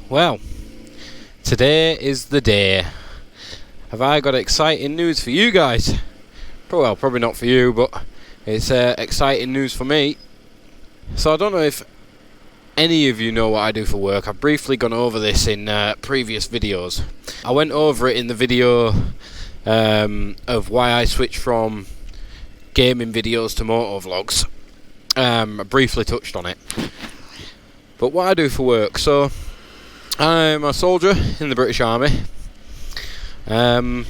Well, today is the day. Have I got exciting news for you guys? Well, probably not for you, but it's exciting news for me. So I don't know if any of you know what I do for work. I've briefly gone over this in previous videos. I went over it in the video of why I switched from gaming videos to motor vlogs. I briefly touched on it. But what I do for work, so I'm a soldier in the British Army, and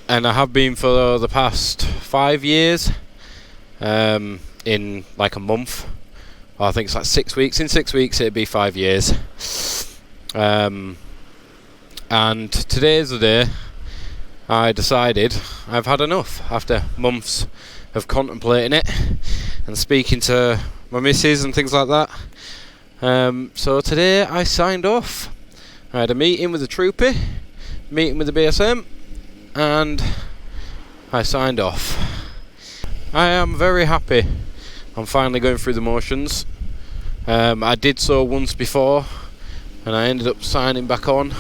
I have been for the past 5 years, in like a month. I think it's like 6 weeks. In 6 weeks it'd be 5 years. And today's the day I decided I've had enough after months of contemplating it and speaking to my missus and things like that. So today I signed off. I had a meeting with the troopy, meeting with the BSM, and I signed off. I am very happy. I'm finally going through the motions. I did so once before, and I ended up signing back on.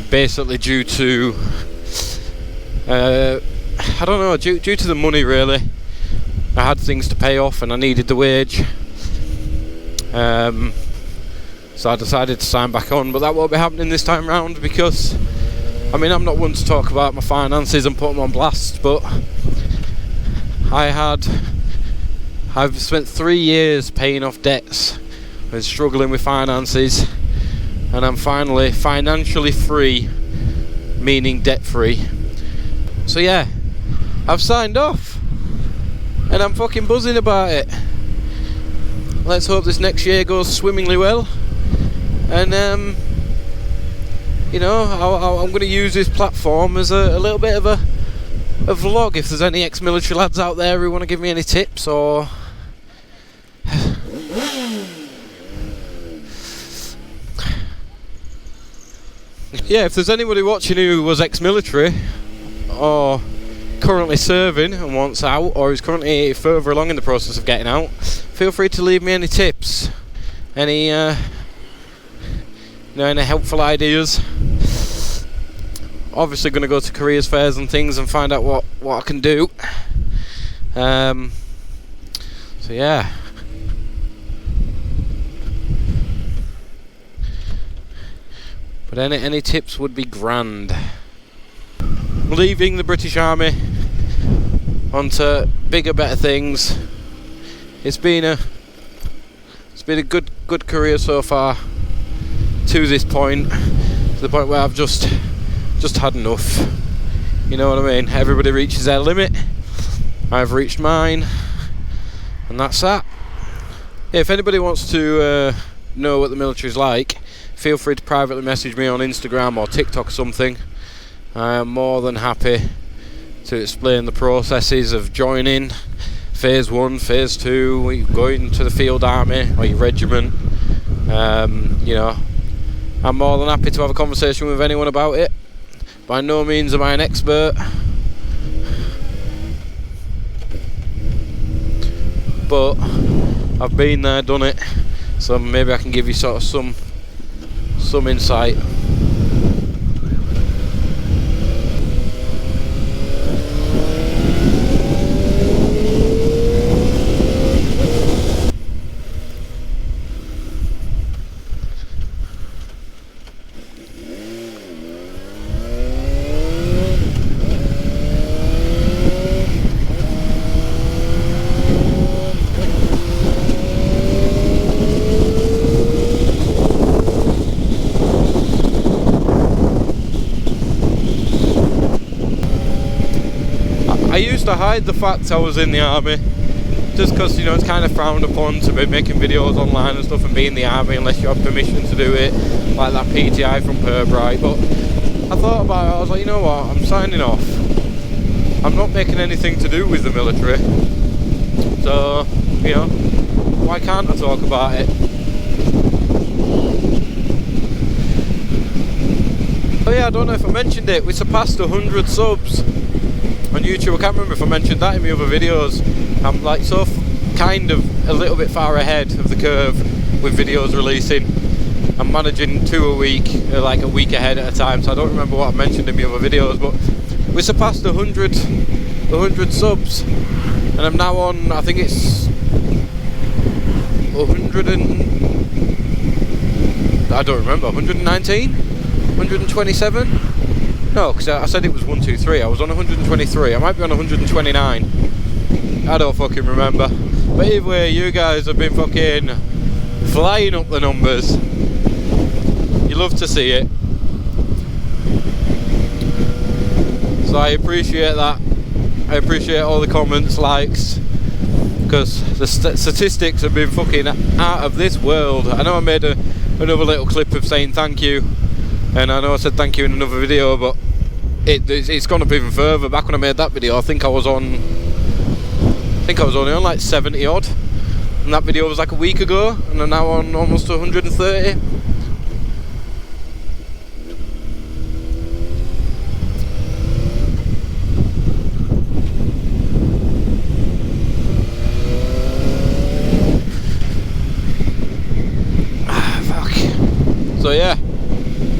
Basically due to, I don't know, due to the money really. I had things to pay off and I needed the wage. So I decided to sign back on, but that won't be happening this time round because, I mean, I'm not one to talk about my finances and put them on blast, but I've spent 3 years paying off debts and struggling with finances, and I'm finally financially free, meaning debt free. So yeah, I've signed off and I'm fucking buzzing about it. Let's hope this next year goes swimmingly well, and you know, I'm going to use this platform as a little bit of a vlog. If there's any ex-military lads out there who want to give me any tips, or yeah, if there's anybody watching who was ex-military or currently serving and wants out, or is currently further along in the process of getting out, feel free to leave me any tips, any any helpful ideas. Obviously going to go to careers fairs and things and find out what I can do. So yeah. But any tips would be grand. Leaving the British Army onto bigger, better things. It's been a good career so far, to this point, to the point where I've just had enough. You know what I mean? Everybody reaches their limit. I've reached mine, and that's that. Yeah, if anybody wants to know what the military's like, feel free to privately message me on Instagram or TikTok or something. I am more than happy to explain the processes of joining phase 1, phase 2, going to the field army or your regiment. You know, I'm more than happy to have a conversation with anyone about it. By no means am I an expert, but I've been there, done it, so maybe I can give you sort of some insight. I used to hide the fact I was in the army, just because, you know, it's kind of frowned upon to be making videos online and stuff and be in the army unless you have permission to do it, like that PTI from Purbright. But I thought about it, I was like, you know what, I'm signing off. I'm not making anything to do with the military, so, you know, why can't I talk about it? Oh yeah, I don't know if I mentioned it, we surpassed 100 subs on YouTube. I can't remember if I mentioned that in my other videos. I'm like kind of a little bit far ahead of the curve with videos releasing. I'm managing 2 a week, like a week ahead at a time, so I don't remember what I mentioned in my other videos, but we surpassed 100 subs, and I'm now on, I think it's 100 and I don't remember, 119, 127. No, because I said it was 123. I was on 123. I might be on 129. I don't fucking remember. But either way, you guys have been fucking flying up the numbers. You love to see it. So I appreciate that. I appreciate all the comments, likes, because the statistics have been fucking out of this world. I know I made another little clip of saying thank you, and I know I said thank you in another video, but it's gone up even further. Back when I made that video, I think I was only on like 70 odd, and that video was like a week ago, and I'm now on almost 130. So yeah,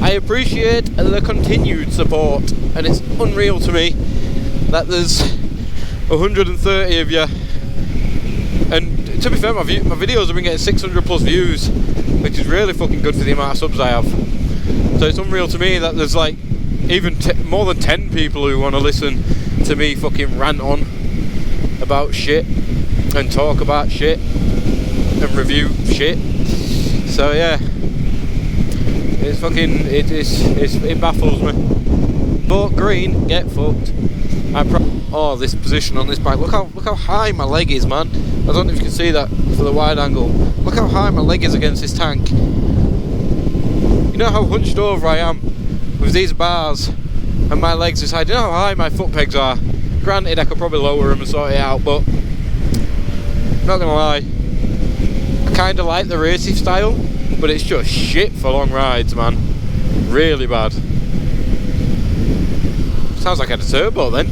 I appreciate the continued support, and it's unreal to me that there's 130 of you. And to be fair, my videos have been getting 600 plus views, which is really fucking good for the amount of subs I have. So it's unreal to me that there's like even more than 10 people who want to listen to me fucking rant on about shit and talk about shit and review shit. So yeah. It's fucking, it baffles me. But green, get fucked. Oh, this position on this bike. Look how high my leg is, man. I don't know if you can see that for the wide angle. Look how high my leg is against this tank. You know how hunched over I am with these bars and my legs this high. Do you know how high my foot pegs are? Granted, I could probably lower them and sort it out, but not gonna lie, I kinda like the racing style, but it's just shit for long rides, man. Really bad. Sounds like I had a turbo then.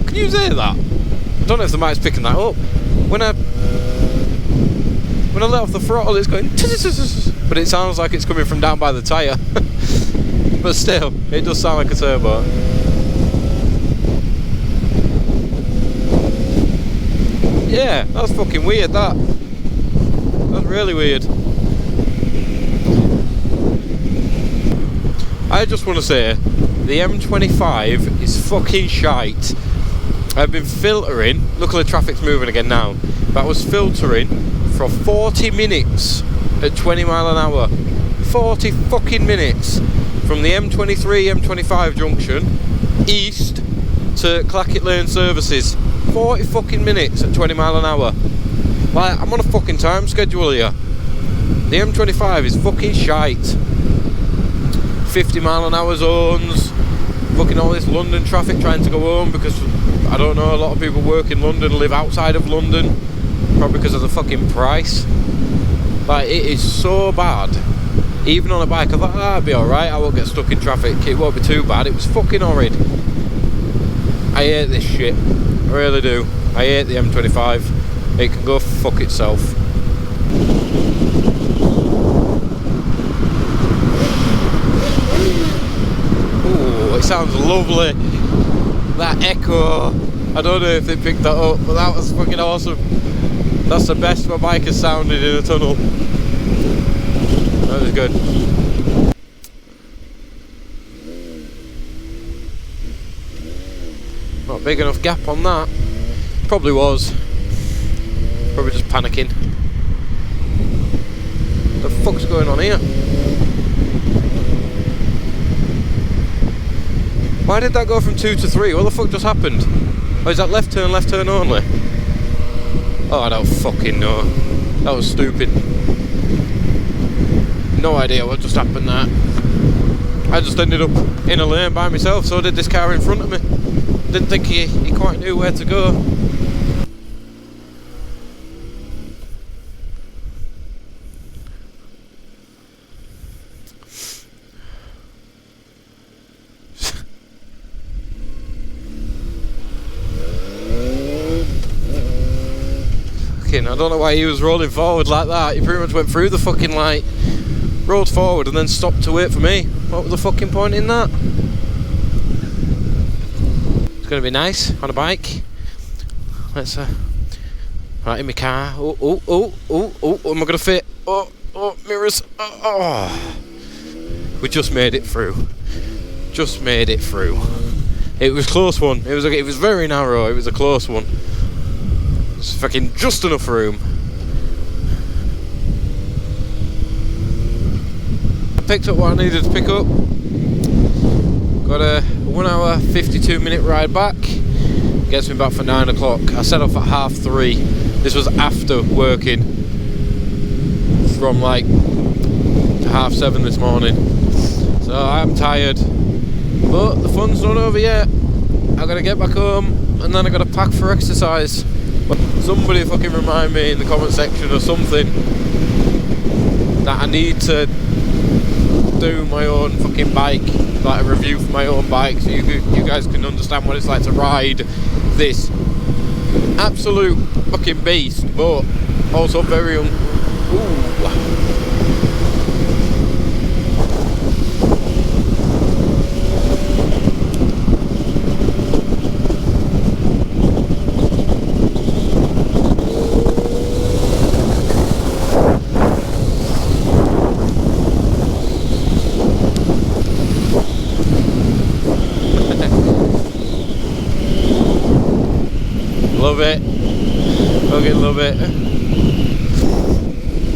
Can you hear that? I don't know if the mic's picking that up. When I let off the throttle, it's going, but it sounds like it's coming from down by the tyre. But still, it does sound like a turbo. Yeah, that's fucking weird, that. That's really weird. I just want to say, the M25 is fucking shite. I've been filtering, luckily traffic's moving again now, but I was filtering for 40 minutes at 20 mile an hour. 40 fucking minutes from the M23, M25 junction east to Clackett Lane Services. 40 fucking minutes at 20 mile an hour. Like, I'm on a fucking time schedule here. The M25 is fucking shite. 50 mile an hour zones. Fucking all this London traffic trying to go home because, I don't know, a lot of people work in London, live outside of London. Probably because of the fucking price. Like, it is so bad. Even on a bike, I thought, it'll be alright, I won't get stuck in traffic, it won't be too bad. It was fucking horrid. I hate this shit. I really do. I hate the M25. It can go fuck itself. Ooh, it sounds lovely. That echo. I don't know if they picked that up, but that was fucking awesome. That's the best my bike has sounded in a tunnel. That was good. Not a big enough gap on that. Probably was. Probably just panicking. The fuck's going on here? Why did that go from 2 to 3? What the fuck just happened? Oh, is that left turn only? Oh, I don't fucking know. That was stupid. No idea what just happened there. I just ended up in a lane by myself, so did this car in front of me. Didn't think he quite knew where to go. braking. I don't know why he was rolling forward like that. He pretty much went through the fucking light, rolled forward and then stopped to wait for me. What was the fucking point in that? It's going to be nice on a bike. Let's right in my car. Oh, am I going to fit? Oh, mirrors. Oh. We just made it through. Just made it through. It was a close one. It was very narrow. It was a close one. It's fucking just enough room. I picked up what I needed to pick up. Got a 1 hour 52-minute ride back. Gets me back for 9 o'clock. I set off at 3:30. This was after working from like 7:30 this morning. So I'm tired, but the fun's not over yet. I gotta get back home and then I gotta pack for exercise. Somebody fucking remind me in the comment section or something that I need to do my own fucking bike, like a review for my own bike, so you guys can understand what it's like to ride this absolute fucking beast, but also very love it. Fucking love it.